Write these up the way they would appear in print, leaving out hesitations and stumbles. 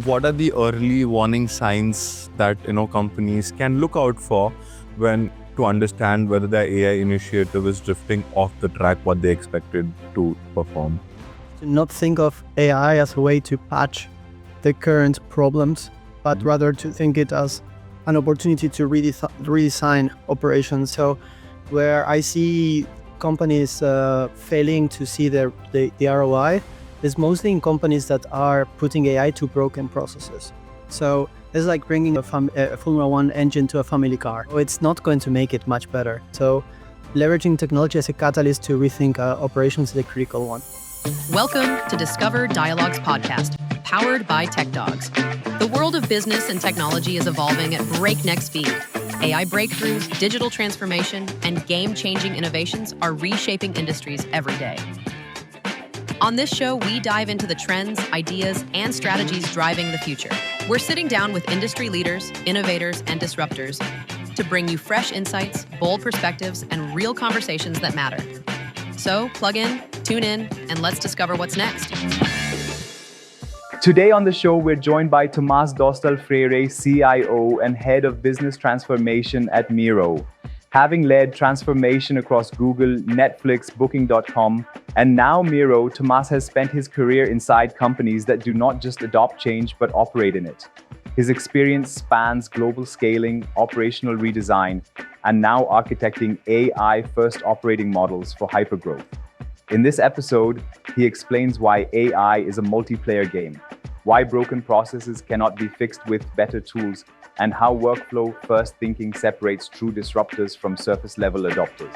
what are the early warning signs that companies can look out for when to understand whether their AI initiative is drifting off the track what they expected to perform? To not think of AI as a way to patch the current problems, but rather to think it as an opportunity to redesign operations. So where I see companies failing to see the ROI is mostly in companies that are putting AI to broken processes. So it's like bringing a Formula One engine to a family car. It's not going to make it much better. So leveraging technology as a catalyst to rethink operations is a critical one. Welcome to Discover Dialogues podcast, powered by TechDogs. The world of business and technology is evolving at breakneck speed. AI breakthroughs, digital transformation, and game-changing innovations are reshaping industries every day. On this show, we dive into the trends, ideas, and strategies driving the future. We're sitting down with industry leaders, innovators, and disruptors to bring you fresh insights, bold perspectives, and real conversations that matter. So plug in, tune in, and let's discover what's next. Today on the show, we're joined by Tomás Dostal Freire, CIO and Head of Business Transformation at Miro. Having led transformation across Google, Netflix, Booking.com, and now Miro, Tomás has spent his career inside companies that do not just adopt change, but operate in it. His experience spans global scaling, operational redesign, and now architecting AI-first operating models for hypergrowth. In this episode, he explains why AI is a multiplayer game, why broken processes cannot be fixed with better tools, and how workflow-first thinking separates true disruptors from surface-level adopters.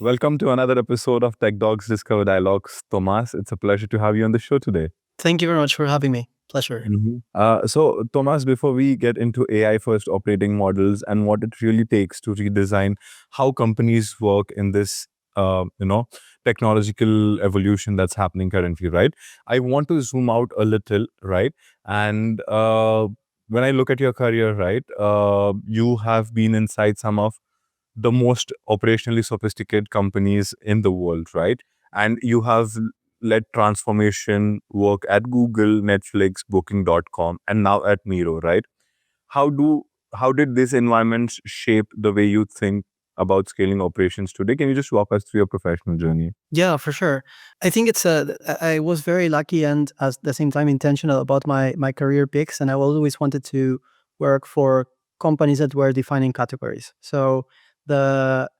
Welcome to another episode of TechDogs Discover Dialogues. Tomás, it's a pleasure to have you on the show today. Thank you very much for having me. Pleasure. So, Tomás, before we get into AI-first operating models and what it really takes to redesign how companies work in this, technological evolution that's happening currently, right? I want to zoom out a little, right? And when I look at your career, right, you have been inside some of the most operationally sophisticated companies in the world, right? And you have led transformation work at Google, Netflix, Booking.com, and now at Miro, right? How did these environments shape the way you think about scaling operations today? Can you just walk us through your professional journey? Yeah, for sure. I think I was very lucky and at the same time intentional about my career picks, and I always wanted to work for companies that were defining categories. So the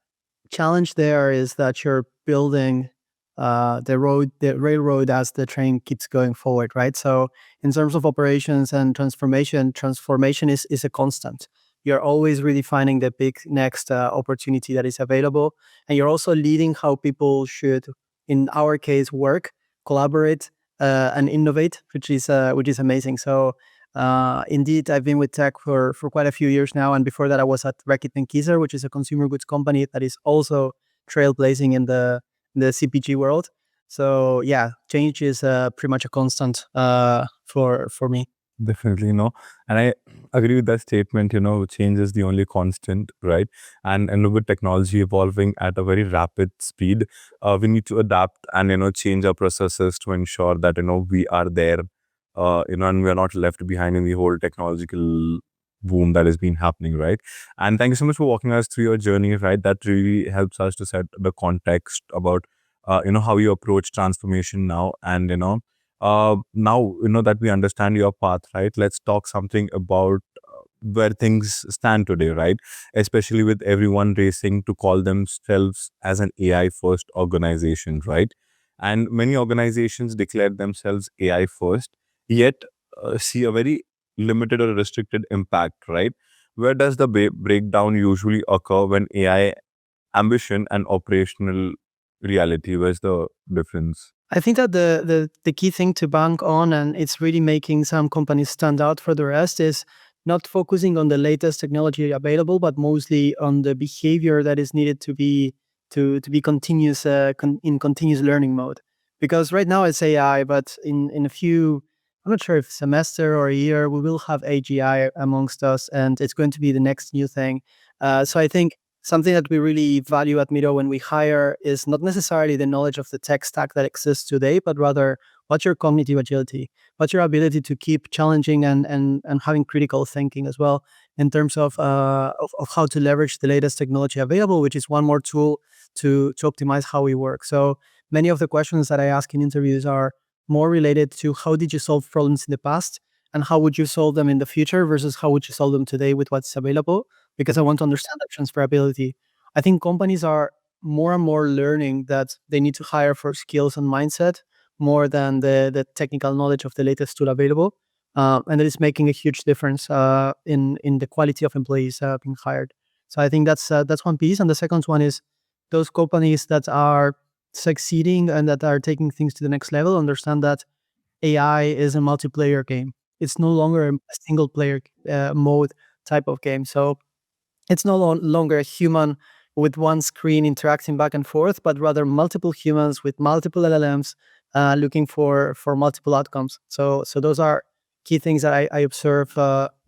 challenge there is that you're building the railroad as the train keeps going forward, right? So in terms of operations and transformation is a constant. You're always redefining the big next opportunity that is available, and you're also leading how people should, in our case, work, collaborate, and innovate, which is amazing. So indeed, I've been with tech for quite a few years now, and before that, I was at Reckitt Benckiser, which is a consumer goods company that is also trailblazing in the CPG world. So yeah, change is pretty much a constant for me. Definitely, and I agree with that statement. Change is the only constant, right? And with technology evolving at a very rapid speed, we need to adapt and change our processes to ensure that we are there, and we are not left behind in the whole technological boom that has been happening, right? And thank you so much for walking us through your journey, right? That really helps us to set the context about how you approach transformation now, and now that we understand your path, right? Let's talk something about where things stand today, right? Especially with everyone racing to call themselves as an AI first organization, right? And many organizations declare themselves AI first, yet see a very limited or restricted impact, right? Where does the breakdown usually occur when AI ambition and operational reality? Where's the difference? I think that the key thing to bank on, and it's really making some companies stand out for the rest, is not focusing on the latest technology available, but mostly on the behavior that is needed to be continuous in continuous learning mode. Because right now it's AI, but in a few, I'm not sure if semester or a year, we will have AGI amongst us, and it's going to be the next new thing. So I think something that we really value at Miro when we hire is not necessarily the knowledge of the tech stack that exists today, but rather what's your cognitive agility, what's your ability to keep challenging and having critical thinking as well in terms of how to leverage the latest technology available, which is one more tool to optimize how we work. So many of the questions that I ask in interviews are more related to how did you solve problems in the past and how would you solve them in the future versus how would you solve them today with what's available, because I want to understand that transferability. I think companies are more and more learning that they need to hire for skills and mindset more than the technical knowledge of the latest tool available. And that is making a huge difference in the quality of employees being hired. So I think that's one piece. And the second one is those companies that are succeeding and that are taking things to the next level understand that AI is a multiplayer game. It's no longer a single player mode type of game. So it's no longer a human with one screen interacting back and forth, but rather multiple humans with multiple LLMs looking for multiple outcomes. So those are key things that I observe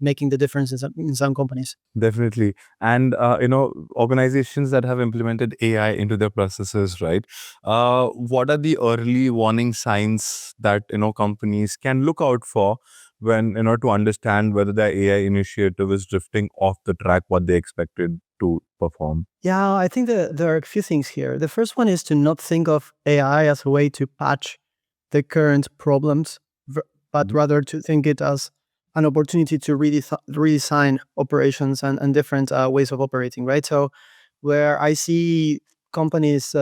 making the difference in some companies. Definitely. And, organizations that have implemented AI into their processes, right? What are the early warning signs that, companies can look out for when, to understand whether their AI initiative is drifting off the track, what they expected to perform? Yeah, I think that there are a few things here. The first one is to not think of AI as a way to patch the current problems, but rather to think it as an opportunity to redesign operations and different ways of operating, right? So where I see companies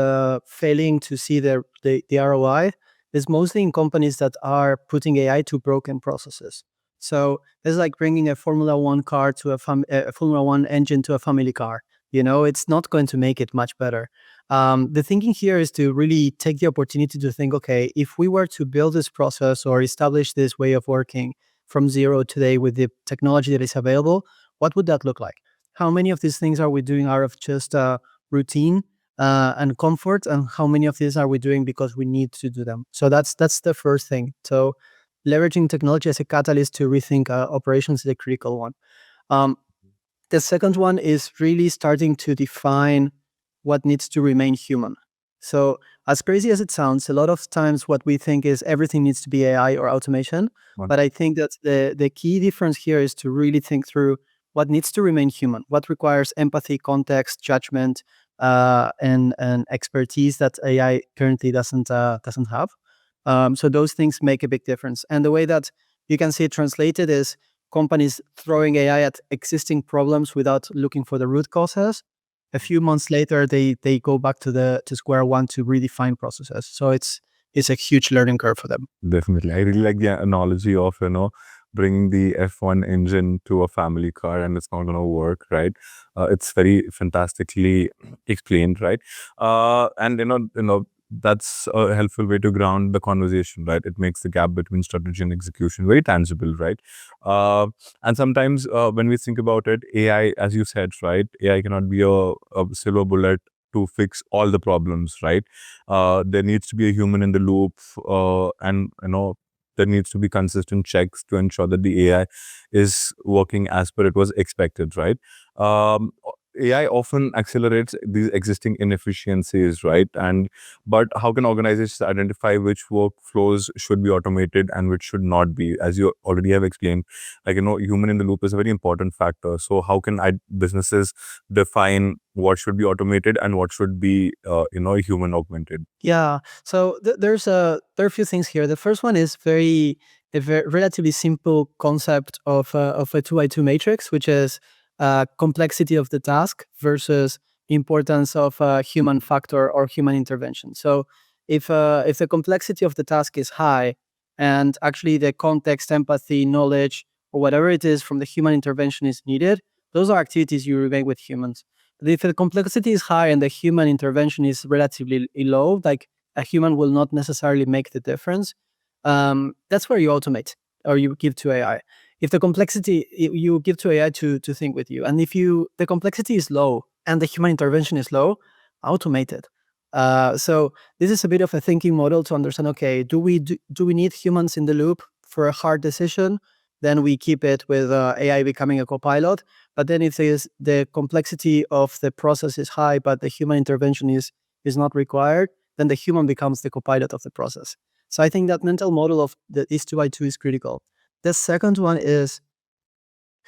failing to see the ROI is mostly in companies that are putting AI to broken processes. So it's like bringing a Formula One car to a Formula One engine to a family car. It's not going to make it much better. The thinking here is to really take the opportunity to think, okay, if we were to build this process or establish this way of working from zero today with the technology that is available, what would that look like? How many of these things are we doing out of just routine and comfort, and how many of these are we doing because we need to do them? So that's the first thing. So leveraging technology as a catalyst to rethink operations is a critical one. The second one is really starting to define what needs to remain human. So as crazy as it sounds, a lot of times what we think is everything needs to be AI or automation. Right. But I think that the key difference here is to really think through what needs to remain human, what requires empathy, context, judgment, and expertise that AI currently doesn't have. So those things make a big difference. And the way that you can see it translated is companies throwing AI at existing problems without looking for the root causes. A few months later, they go back to square one to redefine processes. So it's a huge learning curve for them. Definitely. I really like the analogy of, bringing the F1 engine to a family car and it's not going to work, right? It's very fantastically explained, right? And, that's a helpful way to ground the conversation, right? It makes the gap between strategy and execution very tangible, right? And sometimes when we think about it, AI, as you said, right? AI cannot be a silver bullet to fix all the problems, right? There needs to be a human in the loop, and there needs to be consistent checks to ensure that the AI is working as per it was expected, right? AI often accelerates these existing inefficiencies, right? But how can organizations identify which workflows should be automated and which should not be? As you already have explained, human in the loop is a very important factor. So how can businesses define what should be automated and what should be, human augmented? Yeah. So there are a few things here. The first one is a very relatively simple concept of a 2x2 matrix, which is complexity of the task versus importance of human factor or human intervention. So if the complexity of the task is high and actually the context, empathy, knowledge, or whatever it is from the human intervention is needed, those are activities you make with humans. But if the complexity is high and the human intervention is relatively low, like a human will not necessarily make the difference, that's where you automate or you give to AI. If the complexity you give to AI to think with you, and if the complexity is low and the human intervention is low, automate it. So this is a bit of a thinking model to understand. Okay, do we need humans in the loop for a hard decision? Then we keep it with AI becoming a copilot. But then if the complexity of the process is high, but the human intervention is not required, then the human becomes the co-pilot of the process. So I think that mental model of the is 2 by 2 is critical. The second one is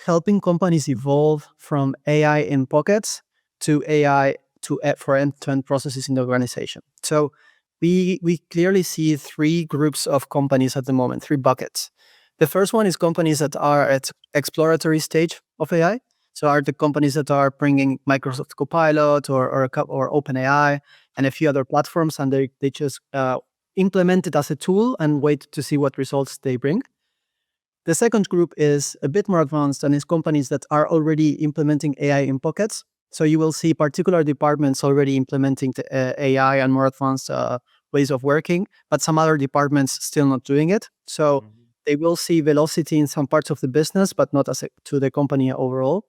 helping companies evolve from AI in pockets to AI for end-to-end processes in the organization. So we clearly see three groups of companies at the moment, three buckets. The first one is companies that are at exploratory stage of AI. So are the companies that are bringing Microsoft Copilot or OpenAI and a few other platforms, and they just implement it as a tool and wait to see what results they bring. The second group is a bit more advanced and is companies that are already implementing AI in pockets. So you will see particular departments already implementing AI and more advanced ways of working, but some other departments still not doing it. So they will see velocity in some parts of the business, but not to the company overall.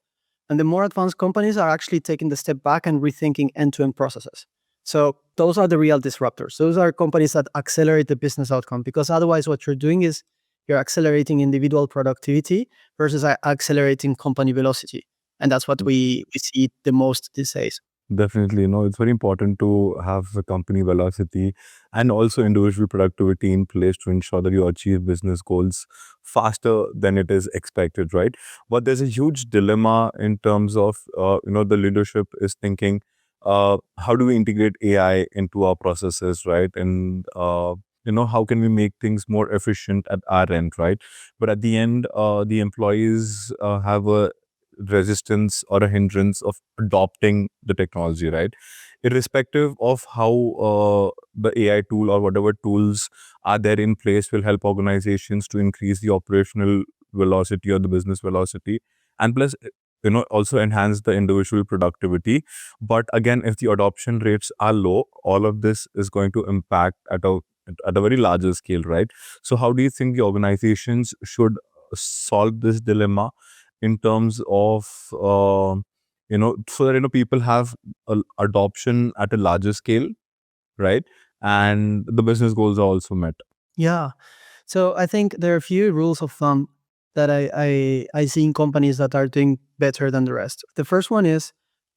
And the more advanced companies are actually taking the step back and rethinking end-to-end processes. So those are the real disruptors. Those are companies that accelerate the business outcome, because otherwise what you're doing is you're accelerating individual productivity versus accelerating company velocity. And that's what we see the most these days. Definitely, it's very important to have the company velocity and also individual productivity in place to ensure that you achieve business goals faster than it is expected, right? But there's a huge dilemma in terms of, the leadership is thinking, how do we integrate AI into our processes, right? And, how can we make things more efficient at our end, right? But at the end, the employees have a resistance or a hindrance of adopting the technology, right? Irrespective of how the AI tool or whatever tools are there in place will help organizations to increase the operational velocity or the business velocity, and plus, also enhance the individual productivity. But again, if the adoption rates are low, all of this is going to impact at a very larger scale, right? So how do you think the organizations should solve this dilemma in terms of so that people have adoption at a larger scale, right? And the business goals are also met. Yeah. So I think there are a few rules of thumb that I see in companies that are doing better than the rest. The first one is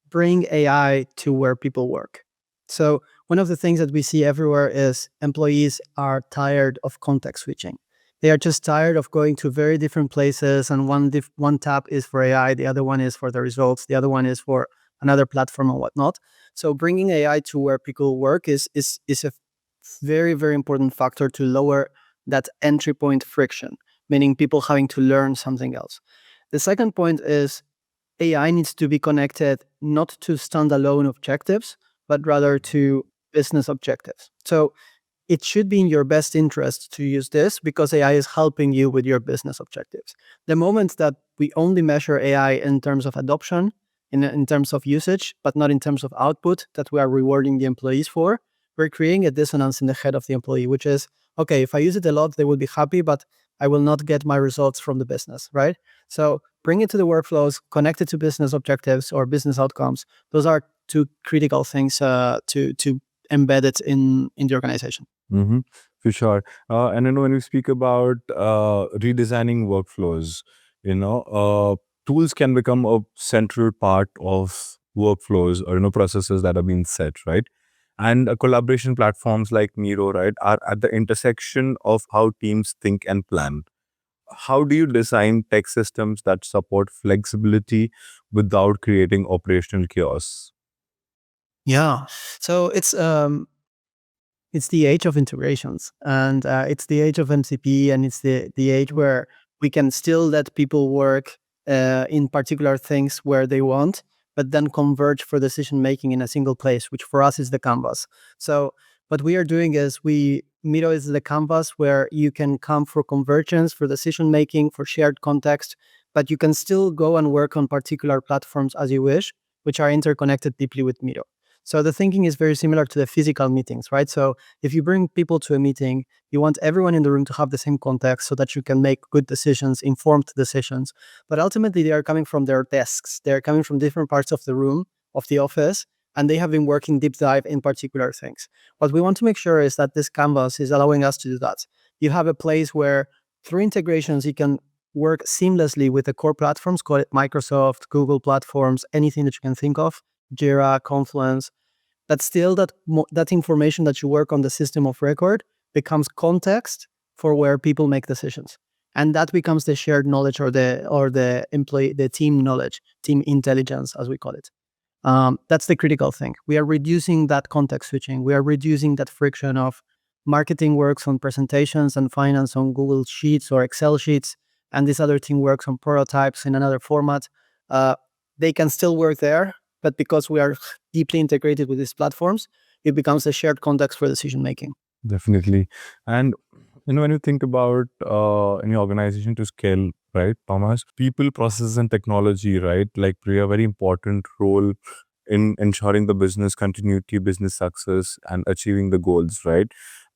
bring AI to where people work. So one of the things that we see everywhere is employees are tired of context switching. They are just tired of going to very different places, and one tab is for AI, the other one is for the results, the other one is for another platform or whatnot. So bringing AI to where people work is a very, very important factor to lower that entry point friction, meaning people having to learn something else. The second point is AI needs to be connected not to standalone objectives, but rather to business objectives. So it should be in your best interest to use this because AI is helping you with your business objectives. The moment that we only measure AI in terms of adoption, in terms of usage, but not in terms of output that we are rewarding the employees for, we're creating a dissonance in the head of the employee, which is, okay, if I use it a lot, they will be happy, but I will not get my results from the business, right? So bring it to the workflows, connect it to business objectives or business outcomes. Those are two critical things to embed it in the organization. Mm-hmm. For sure. And when we speak about redesigning workflows, tools can become a central part of workflows or processes that are being set, right? And collaboration platforms like Miro, right, are at the intersection of how teams think and plan. How do you design tech systems that support flexibility without creating operational chaos? Yeah. So it's the age of integrations, and it's the age of MCP, and it's the age where we can still let people work in particular things where they want, but then converge for decision making in a single place, which for us is the canvas. So what we are doing is Miro is the canvas where you can come for convergence, for decision making, for shared context, but you can still go and work on particular platforms as you wish, which are interconnected deeply with Miro. So the thinking is very similar to the physical meetings, right? So if you bring people to a meeting, you want everyone in the room to have the same context so that you can make good decisions, informed decisions. But ultimately, they are coming from their desks. They're coming from different parts of the room, of the office, and they have been working deep dive in particular things. What we want to make sure is that this canvas is allowing us to do that. You have a place where through integrations, you can work seamlessly with the core platforms, call it Microsoft, Google platforms, anything that you can think of, Jira, Confluence. But still, that information that you work on the system of record becomes context for where people make decisions, and that becomes the shared knowledge or the team knowledge, team intelligence, as we call it. That's the critical thing. We are reducing that context switching. We are reducing that friction of marketing works on presentations and finance on Google Sheets or Excel sheets, and this other team works on prototypes in another format. They can still work there, but because we are deeply integrated with these platforms, it becomes a shared context for decision making. Definitely. And when you think about any organization to scale, right, Thomas, people, processes, and technology, right, like play a very important role in ensuring the business continuity, business success, and achieving the goals, right?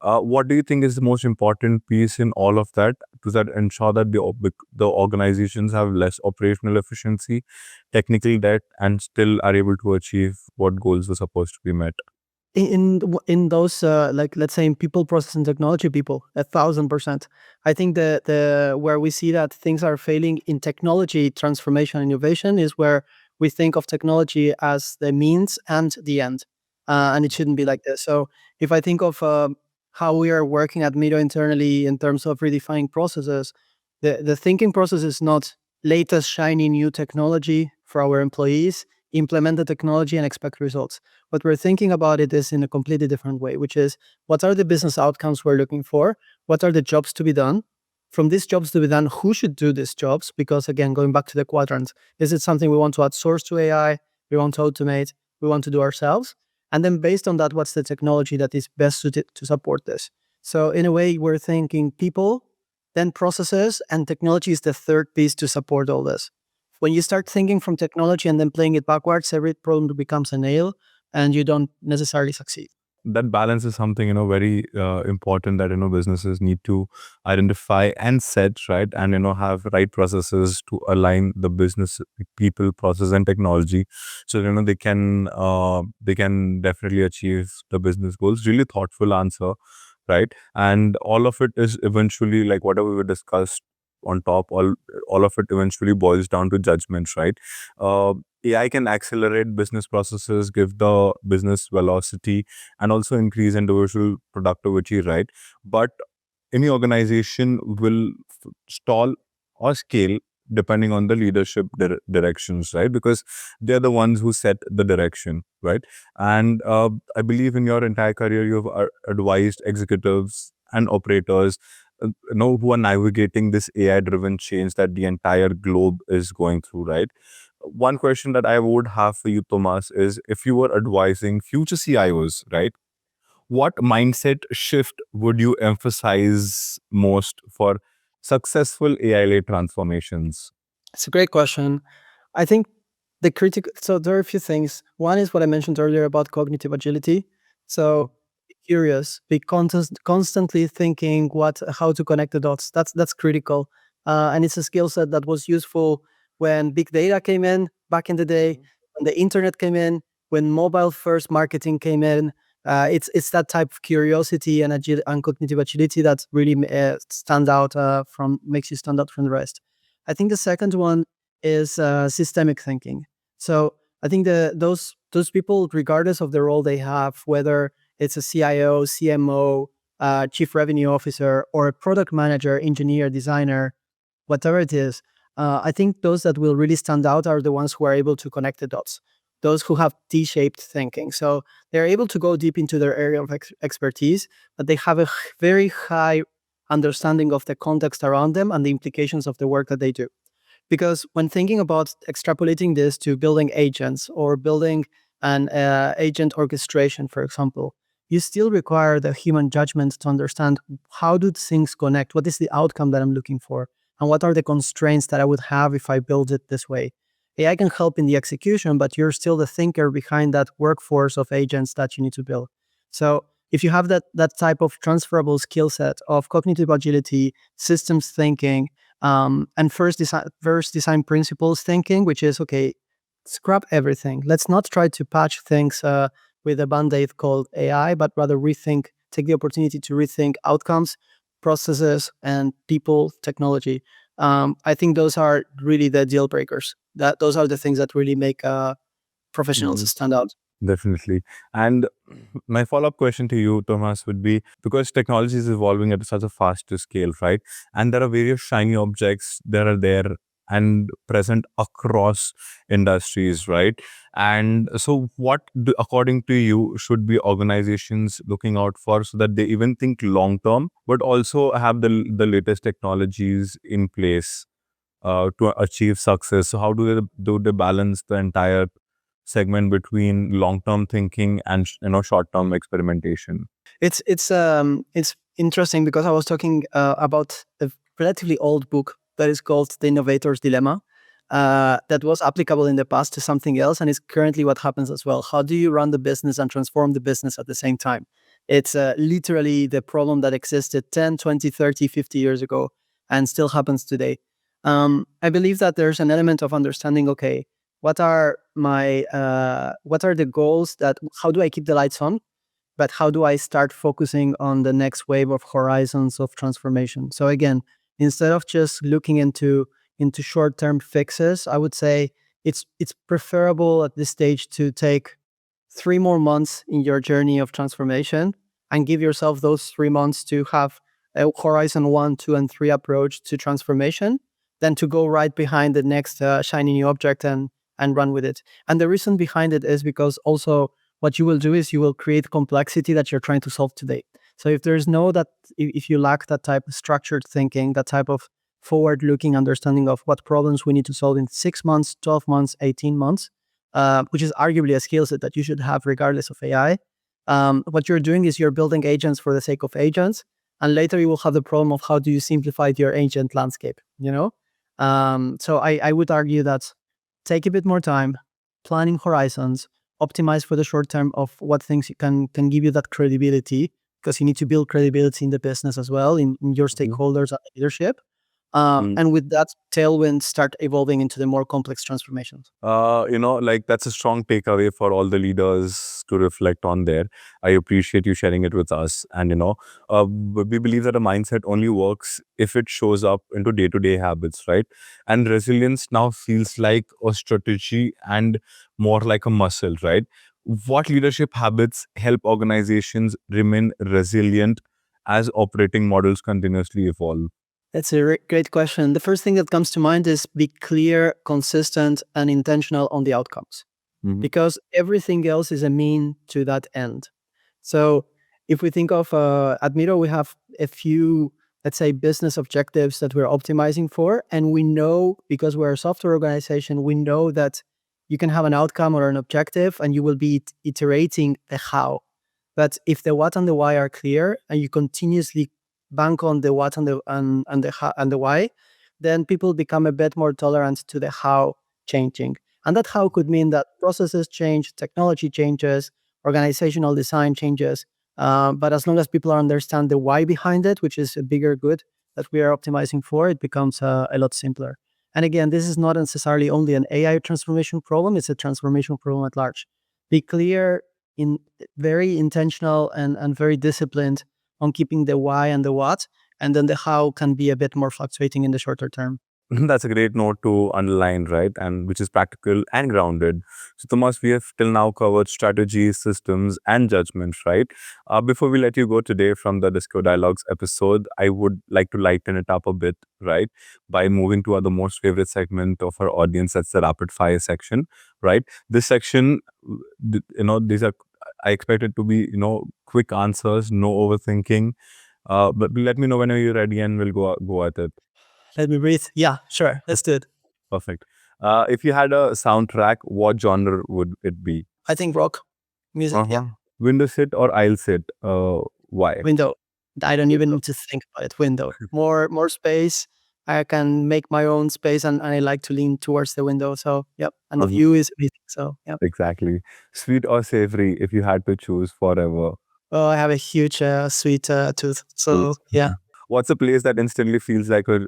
What do you think is the most important piece in all of that to that ensure that the organizations have less operational efficiency, technical debt, and still are able to achieve what goals were supposed to be met? In those like, let's say, in people, process, and technology, people 1,000%. I think the where we see that things are failing in technology transformation innovation is where we think of technology as the means and the end, and it shouldn't be like this. So if I think of how we are working at Miro internally in terms of redefining processes, the thinking process is not latest shiny new technology for our employees, implement the technology and expect results. What we're thinking about it is in a completely different way, which is, what are the business outcomes we're looking for? What are the jobs to be done? From these jobs to be done, who should do these jobs? Because again, going back to the quadrant, is it something we want to outsource to AI? We want to automate? We want to do ourselves? And then based on that, what's the technology that is best suited to support this? So in a way, we're thinking people, then processes, and technology is the third piece to support all this. When you start thinking from technology and then playing it backwards, every problem becomes a nail and you don't necessarily succeed. That balance is something very important that businesses need to identify and set, right, and have right processes to align the business, people, process, and technology, so they can definitely achieve the business goals. Really thoughtful answer, right? And all of it is eventually, like whatever we discussed on top, all of it eventually boils down to judgment, right? uh, AI can accelerate business processes, give the business velocity, and also increase individual productivity, right? But any organization will stall or scale depending on the leadership directions, right? Because they're the ones who set the direction, right? And I believe in your entire career, you've advised executives and operators who are navigating this AI driven change that the entire globe is going through, right? One question that I would have for you, Thomas, is if you were advising future CIOs, right, what mindset shift would you emphasize most for successful AI-led transformations? It's a great question. I think so there are a few things. One is what I mentioned earlier about cognitive agility. So be curious, be constantly thinking how to connect the dots. That's critical. And it's a skill set that was useful when big data came in back in the day, when the internet came in, when mobile first marketing came in. It's that type of curiosity and cognitive agility that really makes you stand out from the rest. I think the second one is systemic thinking. So I think those people, regardless of the role they have, whether it's a CIO, CMO, chief revenue officer, or a product manager, engineer, designer, whatever it is, I think those that will really stand out are the ones who are able to connect the dots. Those who have T-shaped thinking. So they're able to go deep into their area of expertise, but they have a very high understanding of the context around them and the implications of the work that they do. Because when thinking about extrapolating this to building agents or building an agent orchestration, for example, you still require the human judgment to understand, how do things connect? What is the outcome that I'm looking for? And what are the constraints that I would have if I build it this way? AI can help in the execution, but you're still the thinker behind that workforce of agents that you need to build. So if you have that type of transferable skill set of cognitive agility, systems thinking, and first design principles thinking, which is, okay, scrap everything. Let's not try to patch things with a band-aid called AI, but rather take the opportunity to rethink outcomes, processes, and people, technology. I think those are really the deal breakers. Those are the things that really make professionals stand out. Definitely. And my follow-up question to you, Thomas, would be, because technology is evolving at such a faster scale, right? And there are various shiny objects that are there and present across industries, right? And so according to you, should be organizations looking out for, so that they even think long term, but also have the latest technologies in place to achieve success? So how do they balance the entire segment between long-term thinking and short-term experimentation? It's interesting because I was talking about a relatively old book that is called The Innovator's Dilemma. That was applicable in the past to something else, and it's currently what happens as well. How do you run the business and transform the business at the same time? It's literally the problem that existed 10, 20, 30, 50 years ago and still happens today. I believe that there's an element of understanding, okay, what are the goals how do I keep the lights on? But how do I start focusing on the next wave of horizons of transformation? So again, instead of just looking into short-term fixes, I would say it's preferable at this stage to take 3 more months in your journey of transformation and give yourself those 3 months to have a horizon 1, 2, and 3 approach to transformation, than to go right behind the next shiny new object and run with it. And the reason behind it is because also what you will do is you will create complexity that you're trying to solve today. So if you lack that type of structured thinking, that type of forward-looking understanding of what problems we need to solve in 6 months, 12 months, 18 months, which is arguably a skill set that you should have regardless of AI, what you're doing is you're building agents for the sake of agents, and later you will have the problem of how do you simplify your agent landscape, So I would argue that take a bit more time, planning horizons, optimize for the short term of what things can give you that credibility, because you need to build credibility in the business as well, in your stakeholders and leadership. And with that tailwind, start evolving into the more complex transformations. That's a strong takeaway for all the leaders to reflect on there. I appreciate you sharing it with us. And, we believe that a mindset only works if it shows up into day-to-day habits, right? And resilience now feels like a strategy and more like a muscle, right? What leadership habits help organizations remain resilient as operating models continuously evolve? That's a great question. The first thing that comes to mind is be clear, consistent, and intentional on the outcomes, because everything else is a mean to that end. So if we think of at Miro, we have a few, let's say, business objectives that we're optimizing for. And we know, because we're a software organization, we know that you can have an outcome or an objective and you will be iterating the how. But if the what and the why are clear and you continuously bank on the what and the why, then people become a bit more tolerant to the how changing. And that how could mean that processes change, technology changes, organizational design changes. But as long as people understand the why behind it, which is a bigger good that we are optimizing for, it becomes a lot simpler. And again, this is not necessarily only an AI transformation problem, it's a transformation problem at large. Be clear, very intentional and very disciplined on keeping the why and the what, and then the how can be a bit more fluctuating in the shorter term. That's a great note to underline, right? And which is practical and grounded. So, Thomas, we have till now covered strategies, systems, and judgments, right? Before we let you go today from the Disco Dialogues episode, I would like to lighten it up a bit, right? By moving to the most favorite segment of our audience, that's the rapid fire section, right? This section, these are, I expect it to be, quick answers, no overthinking. But let me know whenever you're ready and we'll go at it. Let me breathe. Yeah, sure. Let's do it. Perfect. If you had a soundtrack, what genre would it be? I think rock music. Yeah. Window sit or aisle sit? Why? Window. I don't even need to think about it. Window. More space. I can make my own space, and I like to lean towards the window. So, yep. And the view is amazing. So, yep. Exactly. Sweet or savory, if you had to choose forever? Oh, I have a huge sweet tooth. So, yeah. What's a place that instantly feels like a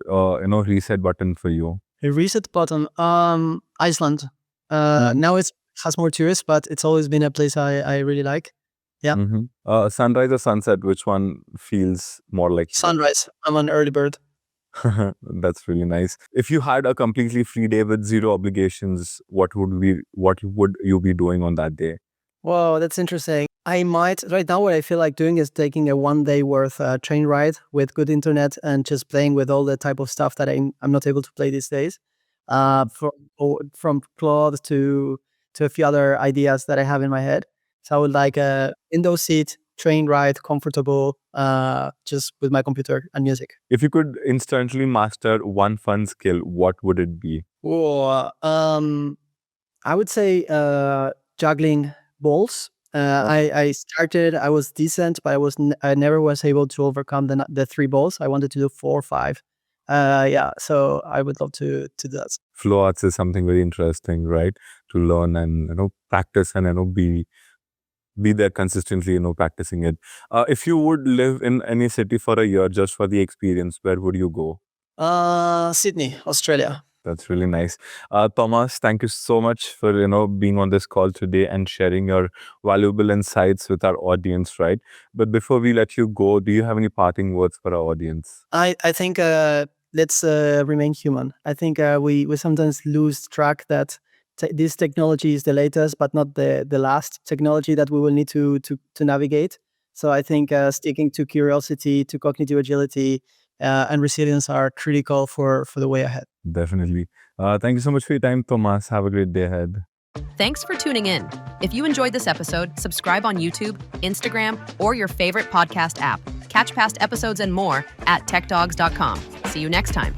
reset button for you? A reset button. Iceland. Now it has more tourists, but it's always been a place I really like. Yeah. Sunrise or sunset, which one feels more like Sunrise. I'm an early bird. That's really nice. If you had a completely free day with zero obligations, what would you be doing on that day? Whoa, that's interesting. I might, right now, what I feel like doing is taking a 1 day worth train ride with good internet and just playing with all the type of stuff that I'm not able to play these days. From Claude to a few other ideas that I have in my head. So I would like a window seat, train ride, comfortable, just with my computer and music. If you could instantly master one fun skill, what would it be? Whoa, I would say juggling balls. I started. I was decent, but I never was able to overcome the 3 balls. I wanted to do 4 or 5. Yeah, so I would love to do that. Flow arts is something very interesting, right? To learn and practice and be there consistently, practicing it. If you would live in any city for a year just for the experience, where would you go? Sydney, Australia. That's really nice. Thomas, thank you so much for, being on this call today and sharing your valuable insights with our audience, right? But before we let you go, do you have any parting words for our audience? I think let's remain human. I think we sometimes lose track that this technology is the latest, but not the last technology that we will need to navigate. So I think sticking to curiosity, to cognitive agility, and resilience are critical for the way ahead. Definitely. Thank you so much for your time, Thomas. Have a great day ahead. Thanks for tuning in. If you enjoyed this episode, subscribe on YouTube, Instagram, or your favorite podcast app. Catch past episodes and more at techdogs.com. See you next time.